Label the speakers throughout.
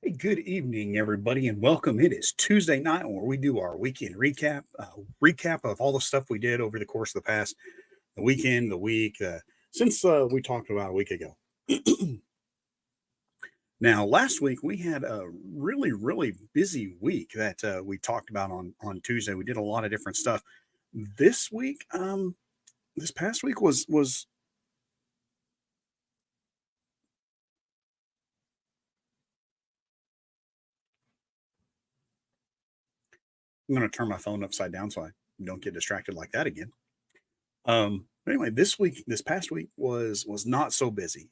Speaker 1: Hey, good evening, everybody, and welcome. It is Tuesday night where we do our weekend recap of all the stuff we did over the course of the weekend, the week, since we talked about a week ago. Now, last week we had a really busy week that we talked about on Tuesday. We did a lot of different stuff. This week, this past week was I'm going to turn my phone upside down so I don't get distracted like that again. Anyway, this past week was not so busy.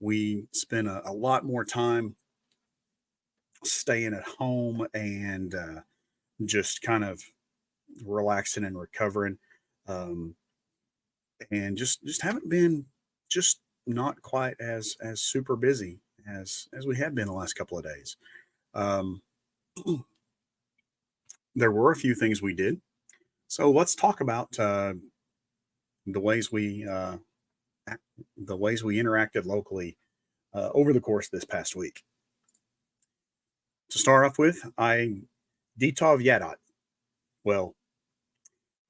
Speaker 1: We spent a lot more time staying at home and just kind of relaxing and recovering, um, and just haven't been just not quite as super busy as we had been the last couple of days. Um, there were a few things we did, so let's talk about the ways we uh, the ways we interacted locally over the course of this past week. To start off with, I Ditov Yadot. Well,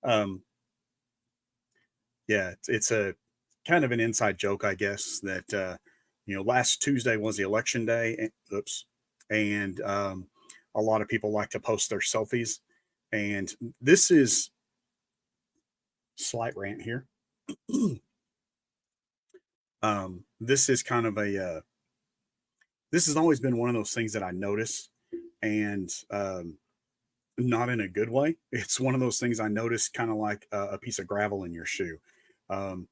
Speaker 1: um, yeah, it's a kind of an inside joke, I guess, that last Tuesday was the election day. Oops, and a lot of people like to post their selfies, and this is slight rant here. This is kind of a this has always been one of those things that I notice, and not in a good way. It's one of those things I noticed, kind of like a piece of gravel in your shoe. Um,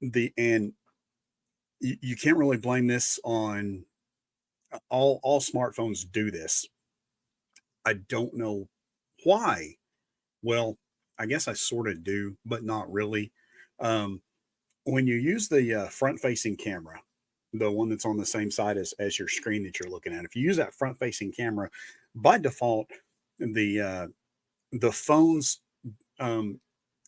Speaker 1: the and you can't really blame this on all smartphones do this. I don't know why. Well, I guess I sort of do, but not really. Um, when you use the front facing camera, the one that's on the same side as your screen that you're looking at, if you use that front facing camera, by default, the uh, the phones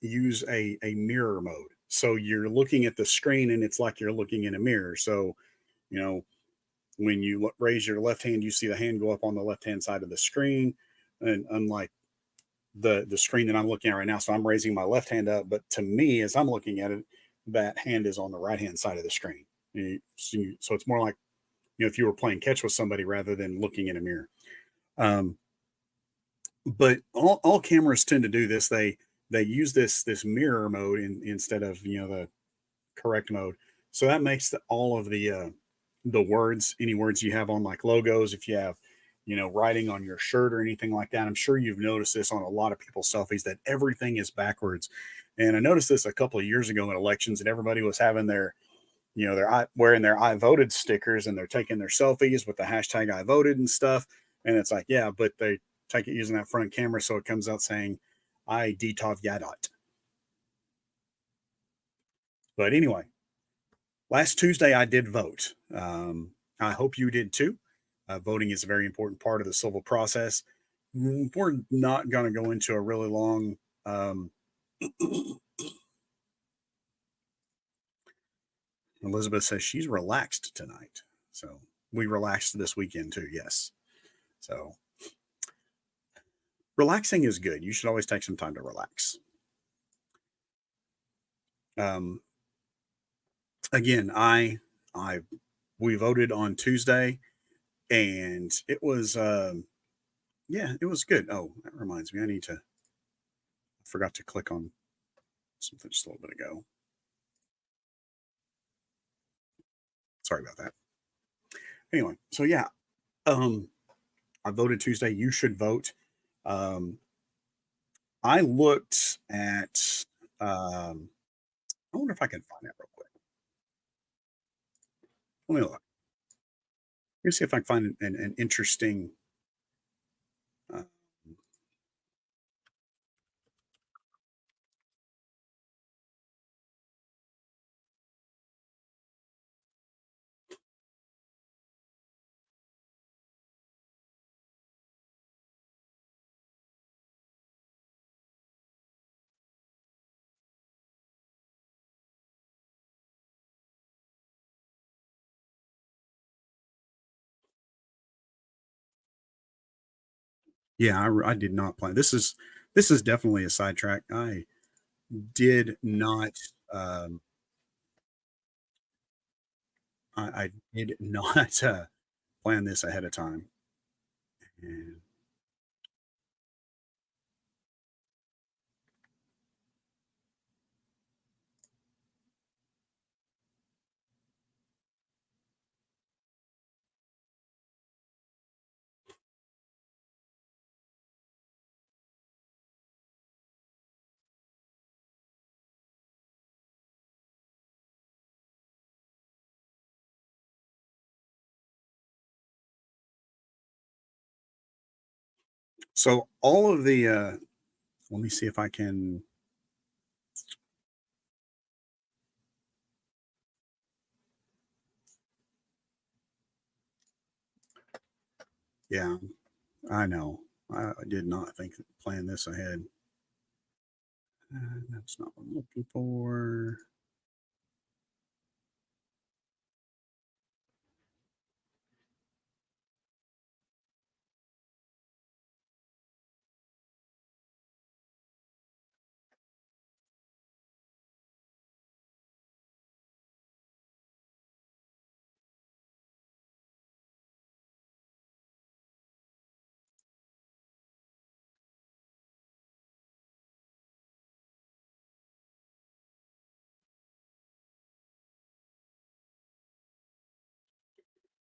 Speaker 1: use a mirror mode. So you're looking at the screen and it's like you're looking in a mirror. So, you know, when you raise your left hand, you see the hand go up on the left hand side of the screen. And unlike the screen that I'm looking at right now, so I'm raising my left hand up, but to me, as I'm looking at it, that hand is on the right hand side of the screen. So it's more like, if you were playing catch with somebody rather than looking in a mirror. Um, but all cameras tend to do this. They use this mirror mode instead of the correct mode. So that makes all of the words, any words you have on like logos, if you have writing on your shirt or anything like that. I'm sure you've noticed this on a lot of people's selfies that everything is backwards. And I noticed this a couple of years ago in elections, and everybody was having their wearing their I voted stickers, and they're taking their selfies with the hashtag I voted and stuff. And it's like, yeah, but they take it using that front camera, so it comes out saying I detov yadot. But anyway, last Tuesday I did vote. I hope you did too. Voting is a very important part of the civil process. We're not going to go into a really long. Elizabeth says she's relaxed tonight, so we relaxed this weekend too. Yes, so relaxing is good. You should always take some time to relax. Um, again, I we voted on Tuesday, and it was yeah, it was good. Oh, that reminds me, I forgot to click on something just a little bit ago. Sorry about that. Anyway, so yeah, um, I voted Tuesday. You should vote. Um, I looked at. I wonder if I can find that real quick. Let me look. Let me see if I can find an interesting. Uh, Yeah, I did not plan. This is definitely a sidetrack. I did not, um, I did not, plan this ahead of time. And so all of the, let me see if I can, yeah, I know. I did not plan this ahead. That's not what I'm looking for.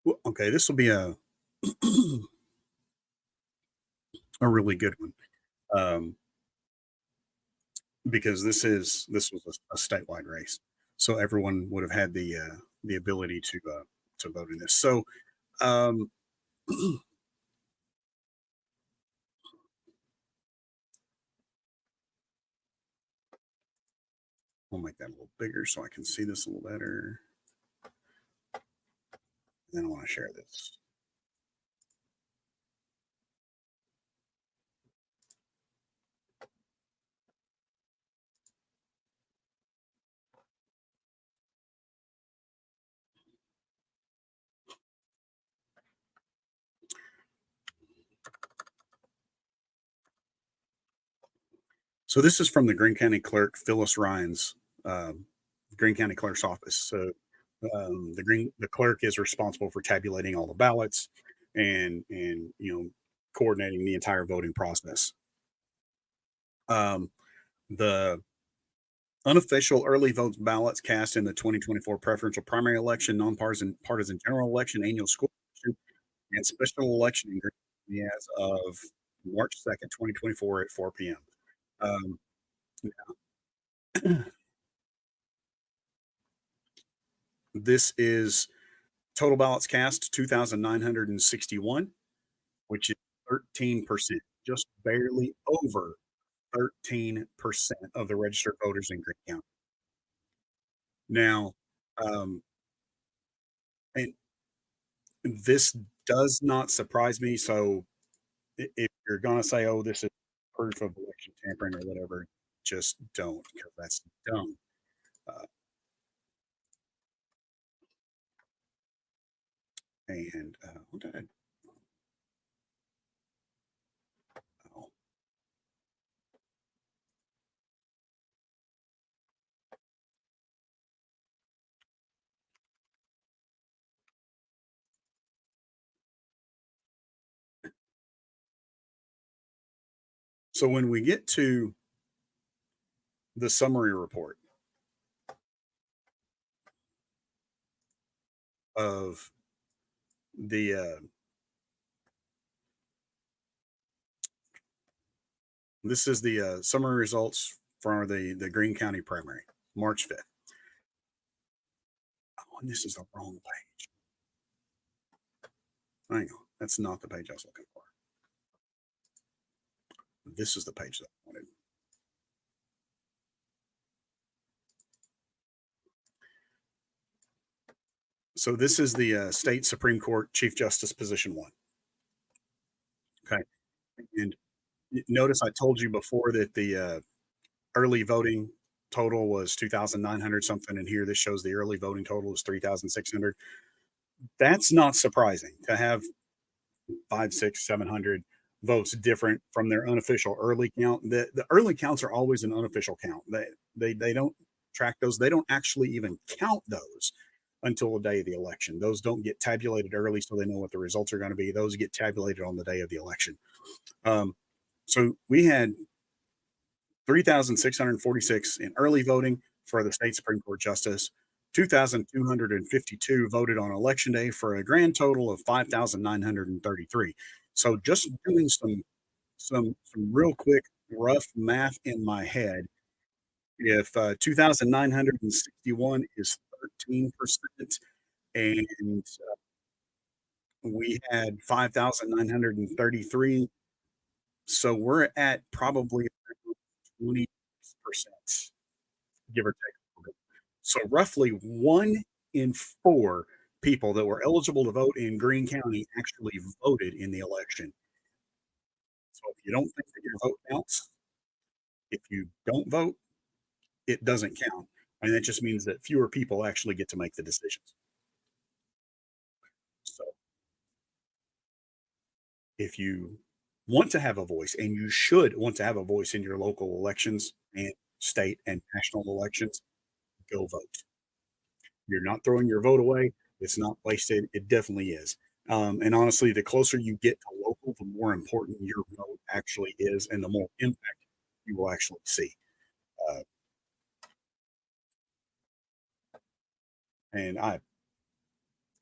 Speaker 1: Well, okay, this will be a a really good one, um, because this was a statewide race, so everyone would have had the ability to vote in this. So um, we'll make that a little bigger so I can see this a little better. And then I want to share this. So this is from the Greene County Clerk Phyllis Ryan's um, Greene County Clerk's office. So the clerk is responsible for tabulating all the ballots and coordinating the entire voting process. Um, the unofficial early vote ballots cast in the 2024 preferential primary election, nonpartisan general election, annual school election, and special election in Green County as of March 2nd, 2024 at 4 p.m. Um, this is total ballots cast 2,961, which is 13%, just barely over 13% of the registered voters in Green County. Now, um, and this does not surprise me. So if you're going to say, oh, this is proof of election tampering or whatever, just don't, because that's dumb. Uh, and what did I, oh. So when we get to the summary report of the this is the summary results from the Greene County primary, March 5th. Oh, and this is the wrong page. Hang on, that's not the page I was looking for. This is the page that I wanted. So this is the state Supreme Court Chief Justice position one. Okay, and notice I told you before that the early voting total was 2,900 something, and here this shows the early voting total is 3,600. That's not surprising to have five, six, 700. votes different from their unofficial early count. The early counts are always an unofficial count. They don't track those. They don't actually even count those until the day of the election. Those don't get tabulated early, so they know what the results are going to be. Those get tabulated on the day of the election. Um, so we had 3,646 in early voting for the state Supreme Court justice. 2,252 voted on election day for a grand total of 5,933. So just doing some real quick rough math in my head, if 2,961 is 13% and we had 5,933, so we're at probably 20%, give or take a little bit. So roughly 1 in 4 people that were eligible to vote in Greene County actually voted in the election. So if you don't think that your vote counts, if you don't vote, it doesn't count, and that just means that fewer people actually get to make the decisions. So if you want to have a voice, and you should want to have a voice in your local elections and state and national elections, go vote. You're not throwing your vote away. It's not wasted. It definitely is. And honestly, the closer you get to local, the more important your vote actually is, and the more impact you will actually see. Uh, and I,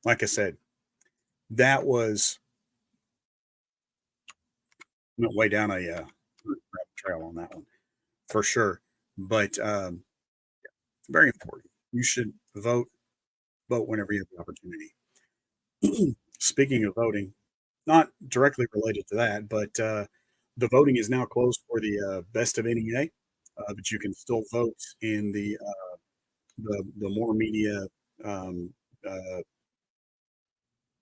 Speaker 1: like I said, that was went way down a rabbit trail on that one for sure. But very important. You should vote whenever you have the opportunity. Speaking of voting, not directly related to that, but the voting is now closed for the best of NEA, but you can still vote in the more media. Um, uh,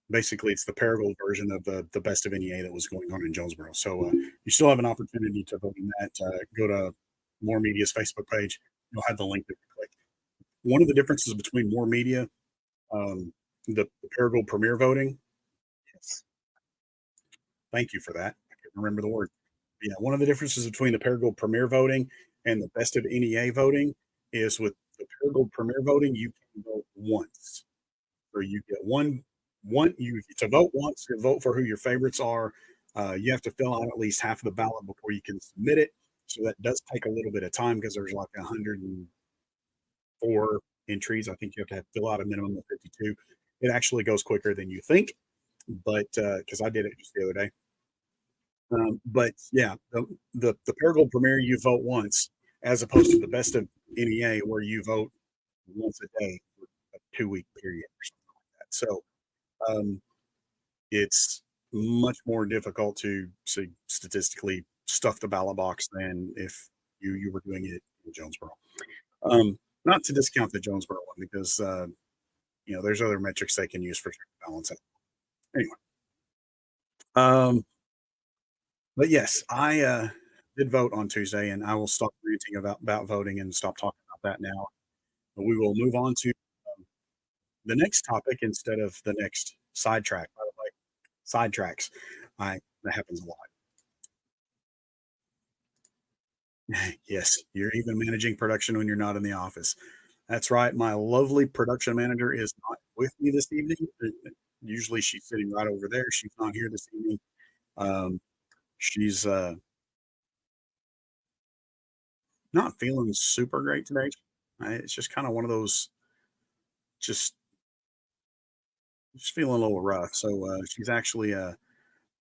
Speaker 1: Basically, it's the Paragould version of the best of NEA that was going on in Jonesboro. So you still have an opportunity to vote in that. Go to More Media's Facebook page. You'll have the link that you click. One of the differences between More Media, the Paragould Premier voting. Yes, thank you for that. I couldn't remember the word. Yeah, one of the differences between the Paragould Premier voting and the best of NEA voting is with the Paragould Premier voting, you can vote once. Or you get one you to vote once, you vote for who your favorites are. You have to fill out at least half of the ballot before you can submit it. So that does take a little bit of time because there's like 104 entries. I think you have to fill out a minimum of 52. It actually goes quicker than you think, but because I did it just the other day. But yeah, the Paragould Premier you vote once, as opposed to the best of NEA where you vote once a day for a 2 week period or something like that. So it's much more difficult to statistically stuff the ballot box than if you were doing it in Jonesboro. Not to discount the Jonesboro one because there's other metrics they can use for balance. Anyway, um, but yes, I did vote on Tuesday, and I will stop ranting about voting and stop talking about that now. But we will move on to the next topic instead of the next sidetrack. By the way, sidetracks, I that happens a lot. Yes, you're even managing production when you're not in the office. That's right. My lovely production manager is not with me this evening. Usually she's sitting right over there. She's not here this evening. Um, she's not feeling super great today. It's just kind of one of those, just just feeling a little rough. So she's actually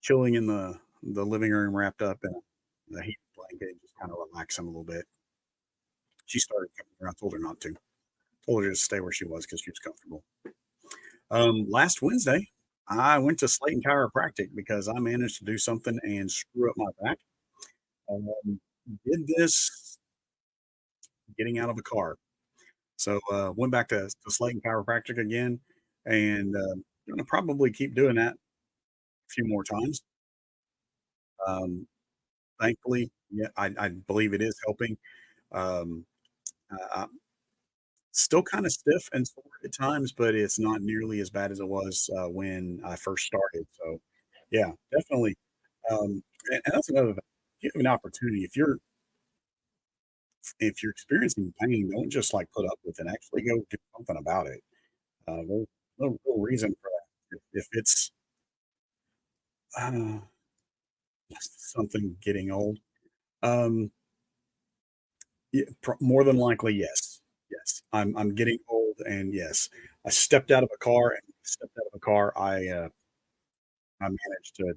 Speaker 1: chilling in the living room, wrapped up in a heat blanket, just kind of relaxing a little bit. She started coming here. I told her not to. Told her to stay where she was because she was comfortable. Last Wednesday, I went to Slayton Chiropractic because I managed to do something and screw up my back. Um, did this getting out of a car. So went back to Slayton Chiropractic again, and going to probably keep doing that a few more times. Um, Thankfully, yeah, I believe it is helping. Um, I'm still kind of stiff and sore at times, but it's not nearly as bad as it was when I first started. So, yeah, definitely. And that's another thing. You have an opportunity if you're experiencing pain, don't just like put up with it. Actually, go do something about it. There's no real reason for that. If it's uh, something getting old, um, yeah, more than likely, yes, yes. I'm getting old, and yes, I stepped out of a car, and stepped out of a car. I managed to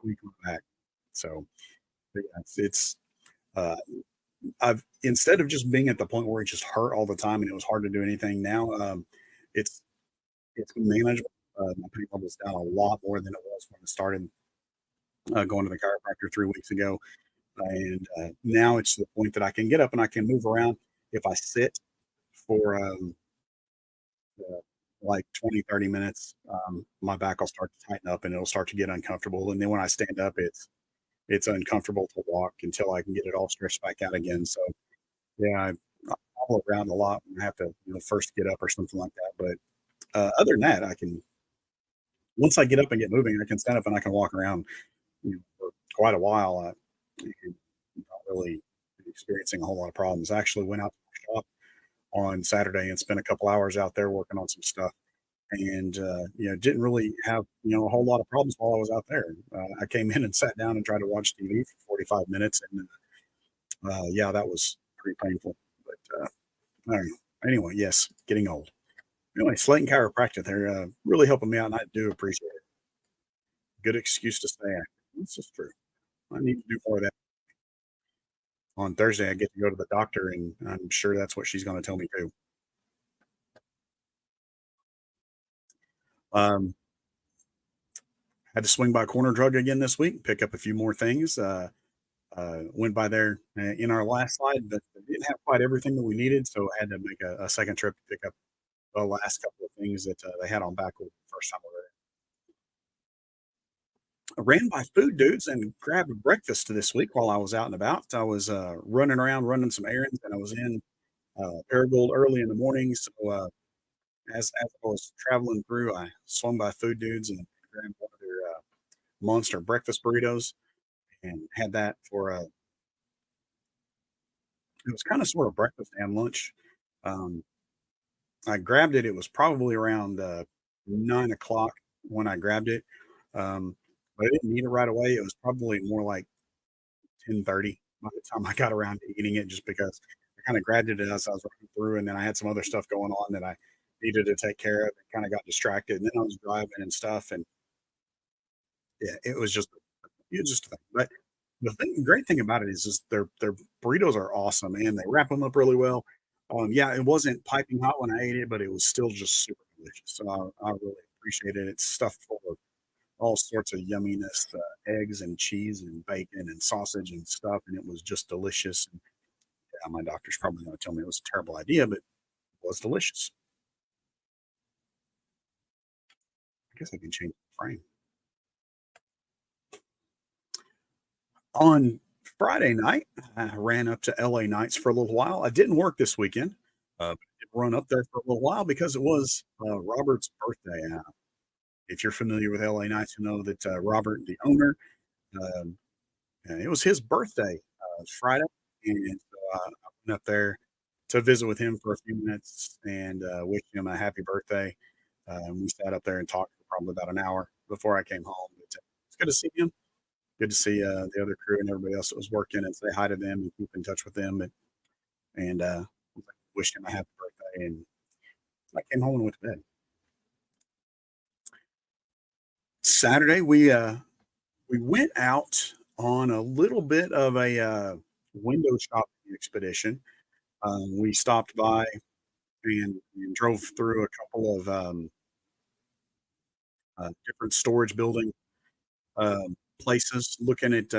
Speaker 1: tweak my back. So but yeah, uh, I've instead of just being at the point where it just hurt all the time and it was hard to do anything now, it's it's manageable. My pain level's down a lot more than it was when I started, going to the chiropractor 3 weeks ago, and, now it's to the point that I can get up and I can move around. If I sit for, like 20, 30 minutes, my back will start to tighten up and it'll start to get uncomfortable, and then when I stand up, it's uncomfortable to walk until I can get it all stretched back out again, so, yeah, I hobble around a lot and have to, first get up or something like that, but, other than that, I can once I get up and get moving, I can stand up and I can walk around, for quite a while, and not really experiencing a whole lot of problems. I actually went out to my shop on Saturday and spent a couple hours out there working on some stuff, and, didn't really have, a whole lot of problems while I was out there. I came in and sat down and tried to watch TV for 45 minutes, and, yeah, that was pretty painful, but, I don't know. Anyway, yes, getting old. Anyway, Slate and Chiropractic, they're, really helping me out, and I do appreciate it. Good excuse to stay active. This is true. I need to do more of that. On Thursday, I get to go to the doctor, and I'm sure that's what she's gonna tell me too. Um, had to swing by Corner Drug again this week, pick up a few more things. Went by there in our last slide, but they didn't have quite everything that we needed, so I had to make a second trip to pick up the last couple of things that they had on back order the first time we were there. I ran by Food Dudes and grabbed a breakfast this week while I was out and about. I was running around running some errands, and I was in Paragould early in the morning. So as I was traveling through, I swung by Food Dudes and grabbed one of their monster breakfast burritos and had that for it was kind of sort of breakfast and lunch. Um, I grabbed it. It was probably around 9 o'clock when I grabbed it, but I didn't eat it right away. It was probably more like 10:30 by the time I got around to eating it, just because I kind of grabbed it as I was running through, and then I had some other stuff going on that I needed to take care of, and kind of got distracted. And then I was driving and stuff, and yeah, it was just a thing. But the great thing about it is just their burritos are awesome, and they wrap them up really well. Yeah, it wasn't piping hot when I ate it, but it was still just super delicious. So I really appreciate it. It's stuffed full of all sorts of yumminess, eggs and cheese and bacon and sausage and stuff, and it was just delicious. And yeah, my doctor's probably going to tell me it was a terrible idea, but it was delicious. I guess I can change the frame. On Friday night, I ran up to LA Nights for a little while. I didn't work this weekend. But I did run up there for a little while because it was Robert's birthday. If you're familiar with LA Nights, you know that Robert, the owner, um, it was his birthday Friday, and so I went up there to visit with him for a few minutes and wish him a happy birthday. We sat up there and talked for probably about an hour before I came home. But, it's good to see him. Good to see the other crew and everybody else that was working and say hi to them and keep in touch with them and wished him a happy birthday. And I came home and went to bed. Saturday, we went out on a little bit of a window shopping expedition. We stopped by and drove through a couple of different storage building places, looking at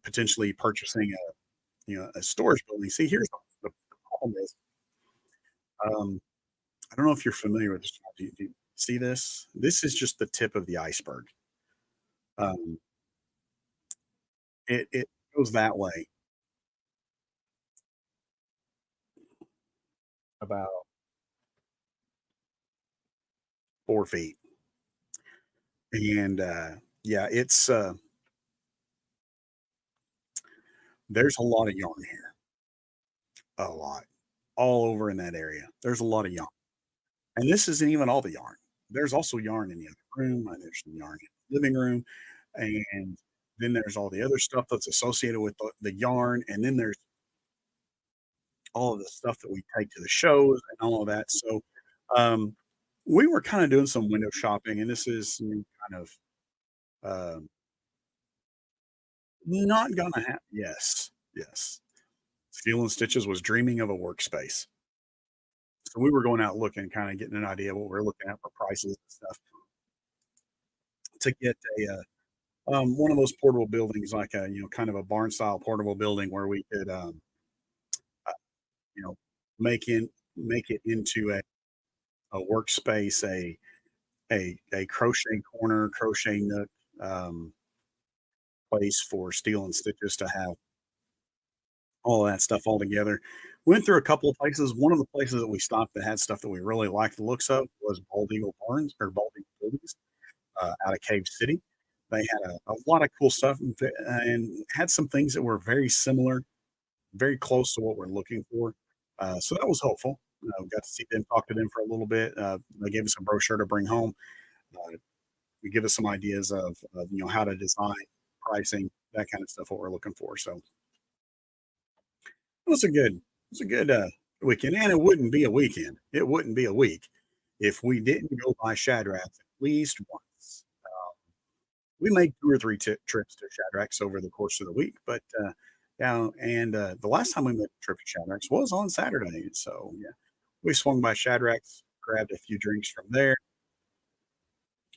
Speaker 1: potentially purchasing a storage building. See, here's the problem is, um, I don't know if you're familiar with this. Do you see this? This is just the tip of the iceberg. Um, it goes that way about 4 feet, and yeah, it's There's a lot of yarn here, a lot, all over in that area. There's a lot of yarn, and this isn't even all the yarn. There's also yarn in the other room, and there's some yarn in the living room, and then there's all the other stuff that's associated with the yarn, and then there's all of the stuff that we take to the shows and all of that. So, um, we were kinda doing some window shopping, and this is kind of, um, not gonna happen. Yes, yes. Steel and Stitches was dreaming of a workspace. So we were going out looking, kinda getting an idea of what we're looking at for prices and stuff to get one of those portable buildings, like kind of a barn style portable building where we could, uh, you know, make in make it into a workspace, a crochet corner, crochet nook, um, place for Steel and Stitches to have all that stuff all together. Went through a couple of places. One of the places that we stopped that had stuff that we really liked the looks of was Bald Eagle Barns or Bald Eagle Buildings out of Cave City. They had a lot of cool stuff and had some things that were very similar, very close to what we're looking for. So that was helpful. Got to see them, talk to them for a little bit. They gave us a brochure to bring home. Uh, to give us some ideas of how to design, pricing, that kind of stuff. What we're looking for. So it was a good weekend, and it wouldn't be a weekend. It wouldn't be a week if we didn't go by Shadrack's at least once. We made 2 or 3 trips to Shadrack's over the course of the week, but, yeah, and, the last time we made a trip to Shadrack's was on Saturday, so, yeah, we swung by Shadrack's, grabbed a few drinks from there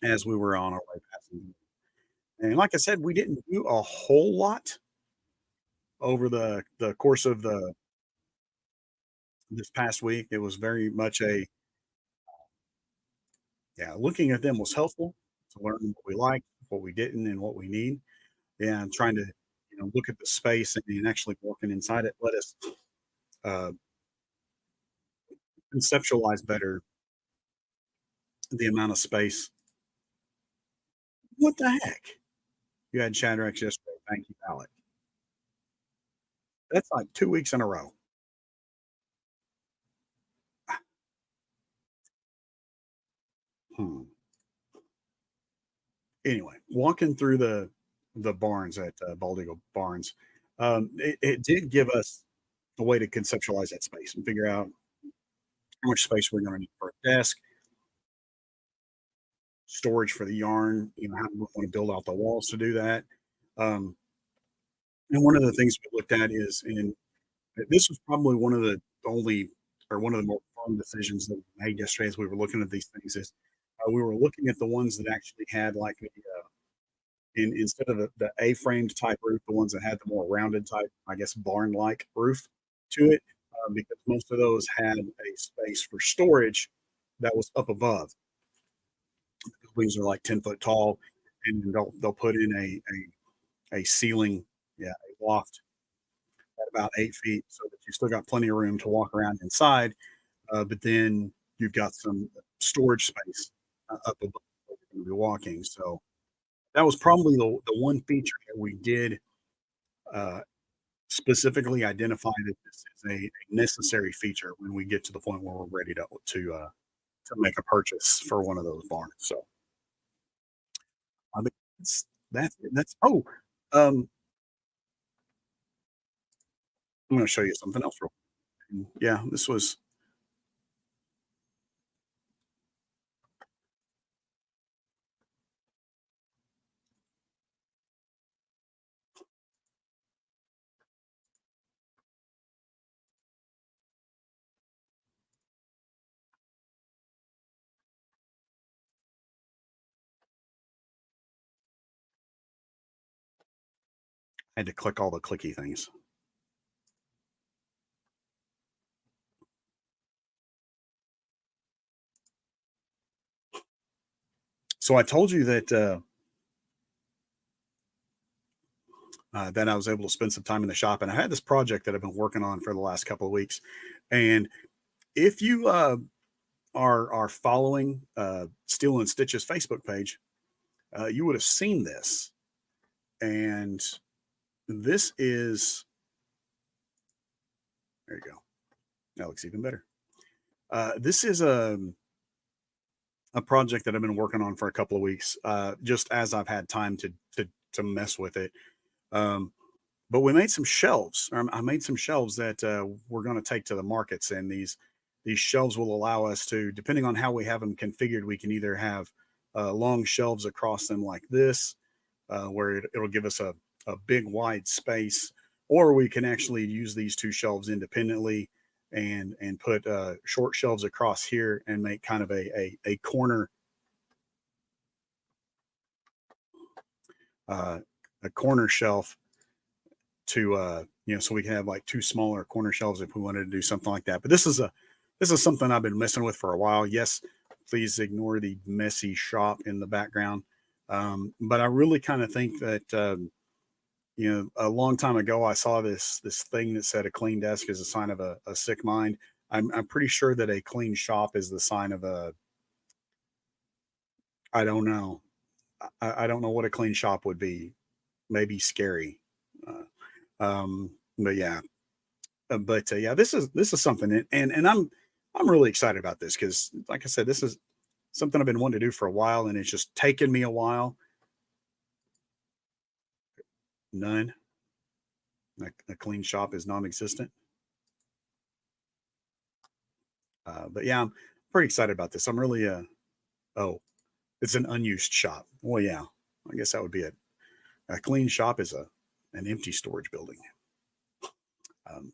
Speaker 1: as we were on our way passing, and like I said, we didn't do a whole lot over the course of the this past week. It was very much yeah, looking at them was helpful to learn what we like, what we didn't, and what we need. Yeah, and trying to, look at the space and actually walking inside it let us, uh, conceptualize better the amount of space. What the heck? You had Shadrack's yesterday, thank you, Alec. That's like 2 weeks in a row. Hmm. Anyway, walking through the barns at, Bald Eagle Barns, it did give us a way to conceptualize that space and figure out how much space we're gonna need for a desk, storage for the yarn, how we wanna build out the walls to do that. Um, and one of the things we looked at is in this was probably one of the only or one of the more fun decisions that we made yesterday as we were looking at these things is, we were looking at the ones that actually had like the, instead of the A-framed type roof, the ones that had the more rounded type, I guess, barn-like roof to it, because most of those had a space for storage that was up above. The buildings are like 10 foot tall, and they'll put in a ceiling, yeah, a loft at about 8 feet, so that you still got plenty of room to walk around inside. But then you've got some storage space up above where you're going to be walking. So that was probably the one feature that we did uh, specifically identify that this is a necessary feature when we get to the point where we're ready to make a purchase for one of those barns. So I think that's oh, I'm going to show you something else real quick. Yeah, this was I had to click all the clicky things. So I told you that I was able to spend some time in the shop, and I had this project that I've been working on for the last couple of weeks. And if you are following Steel and Stitches Facebook page, you would have seen this. And this is There you go. That looks even better. This is a project that I've been working on for a couple of weeks, just as I've had time to mess with it. Um, but we made some shelves. I made some shelves that we're going to take to the markets, and these shelves will allow us to, depending on how we have them configured, we can either have long shelves across them like this, where it'll give us a big wide space, or we can actually use these two shelves independently and put short shelves across here and make kind of a corner uh, a corner shelf to so we can have like two smaller corner shelves if we wanted to do something like that. But this is something I've been messing with for a while. Yes, please ignore the messy shop in the background. But I really kind of think that a long time ago I saw this thing that said a clean desk is a sign of a sick mind. I'm pretty sure that a clean shop is the sign of a, I don't know. I don't know what a clean shop would be. Maybe scary. But yeah, yeah, this is something, and I'm really excited about this because, like I said, this is something I've been wanting to do for a while, and it's just taken me a while. None. A clean shop is non-existent. But yeah, I'm pretty excited about this. I'm really oh, it's an unused shop. Well, yeah, I guess that would be it. A clean shop is a an empty storage building. Um,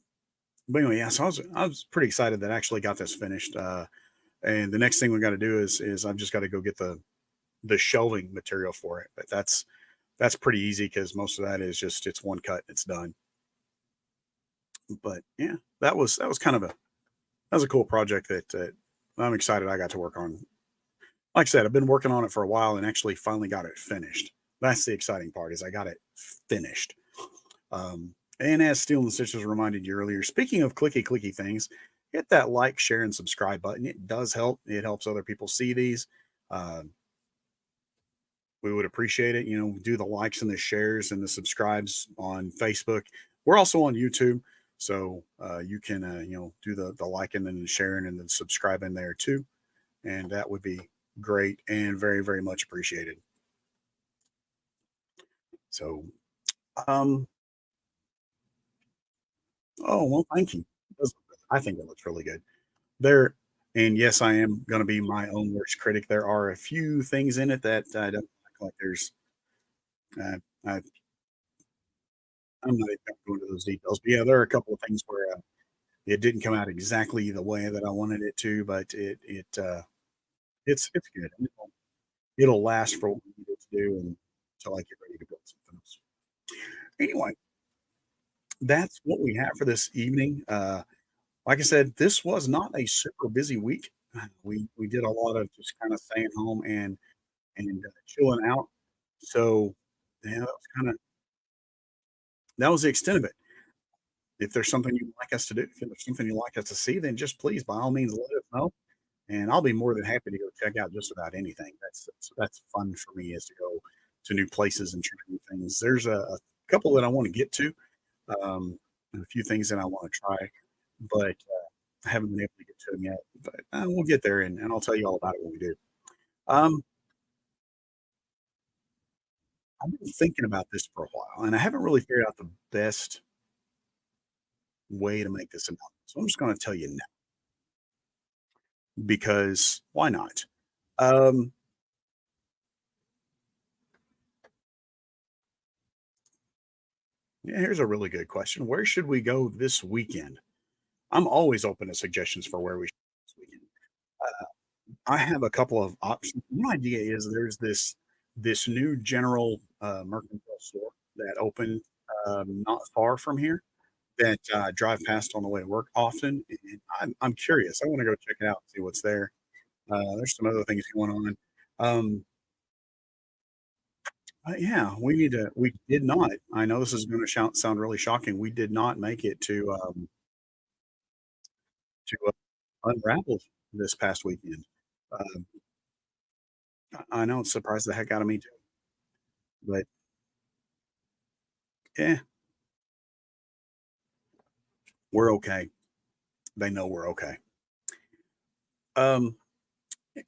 Speaker 1: but anyway, yeah, so I was pretty excited that I actually got this finished. And the next thing we got to do is I've just got to go get the shelving material for it. But that's pretty easy because most of that is just it's one cut, it's done. But yeah, that was kind of that was a cool project that I'm excited I got to work on. Like I said, I've been working on it for a while and actually finally got it finished. That's the exciting part is I got it finished. And as Steel and Stitches reminded you earlier, speaking of clicky things, hit that like, share, and subscribe button. It does help. It helps other people see these. Uh, we would appreciate it. Do the likes and the shares and the subscribes on Facebook. We're also on YouTube, so you can do the liking and the sharing and the subscribing there too, and that would be great and very very much appreciated. So, um, oh well, thank you. I think it looks really good. There, and yes, I am going to be my own worst critic. There are a few things in it that I don't like. There's uh, I I'm not even gonna go into those details, but yeah, there are a couple of things where, it didn't come out exactly the way that I wanted it to, but it's good. It'll last for what we need it to do and until I get ready to build something else. Anyway, that's what we have for this evening. Like I said, this was not a super busy week. We did a lot of just kinda staying home and chilling out. So, yeah, that was the extent of it. If there's something you'd like us to do, if there's something you'd like us to see, then just please, by all means, let us know, and I'll be more than happy to go check out just about anything. That's fun for me is to go to new places and try new things. There's a couple that I wanna get to, and a few things that I wanna try, but, I haven't been able to get to them yet, but, we'll get there, and I'll tell you all about it when we do. Um, I've been thinking about this for a while, and I haven't really figured out the best way to make this announcement, so I'm just gonna tell you now because why not? Um, yeah, here's a really good question. Where should we go this weekend? I'm always open to suggestions for where we should go this weekend. I have a couple of options. One idea is there's this new general mercantile store that opened not far from here that I drive past on the way to work often. And I'm curious. I want to go check it out and see what's there. There's some other things going on. Um, yeah, we did not. I know this is going to sound really shocking. We did not make it to Unraveled this past weekend. Um, I know it surprised the heck out of me too, but yeah, we're okay. They know we're okay. Um,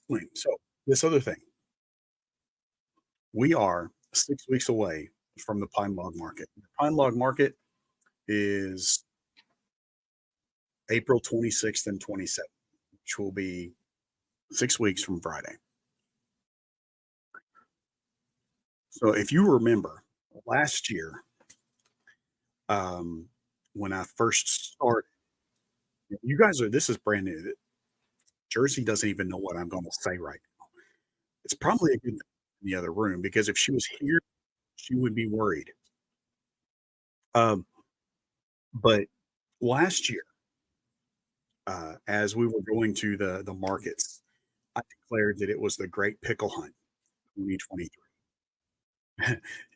Speaker 1: wait, so this other thing, we are 6 weeks away from the Pine Log Market. The Pine Log Market is April 26th and 27th, which will be 6 weeks from Friday. So if you remember last year, um, when I first started, you guys are this is brand new. Jersey doesn't even know what I'm going to say right now. It's probably a good thing in the other room because if she was here, she would be worried. Um, but last year, as we were going to the markets, I declared that it was the Great Pickle Hunt 2023.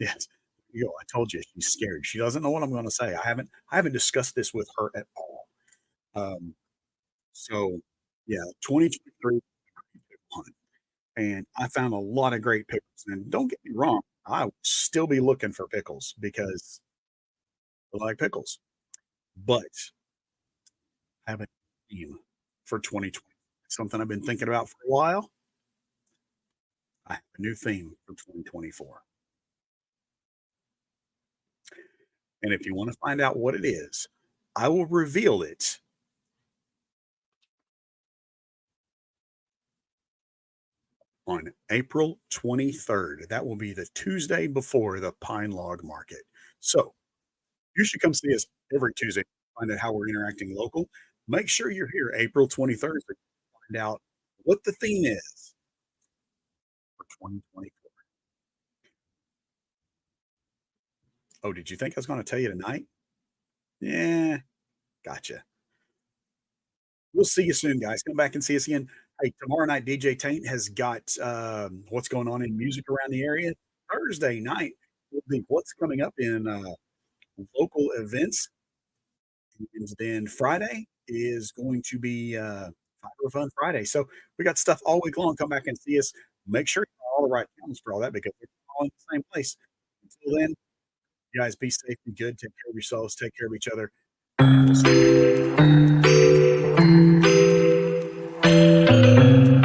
Speaker 1: Yes. You know, I told you she's scared. She doesn't know what I'm gonna say. I haven't discussed this with her at all. Um, so yeah, 2023 pickle hunt, and I found a lot of great pickles. And don't get me wrong, I will still be looking for pickles because I like pickles. But I have a theme for 2020. Something I've been thinking about for a while. I have a new theme for 2024. And if you want to find out what it is, I will reveal it on April 23rd. That will be the Tuesday before the Pine Log Market. So you should come see us every Tuesday, find out how we're interacting local. Make sure you're here April 23rd to find out what the theme is for 2024. Oh, did you think I was going to tell you tonight? Yeah, gotcha. We'll see you soon, guys. Come back and see us again. Hey, tomorrow night, DJ Taint has got what's going on in music around the area. Thursday night will be what's coming up in local events. And then Friday is going to be Fiber Fun Friday. So we got stuff all week long. Come back and see us. Make sure you have all the right channels for all that because we're all in the same place. Until then, you guys be safe, be good, take care of yourselves, take care of each other. We'll see you.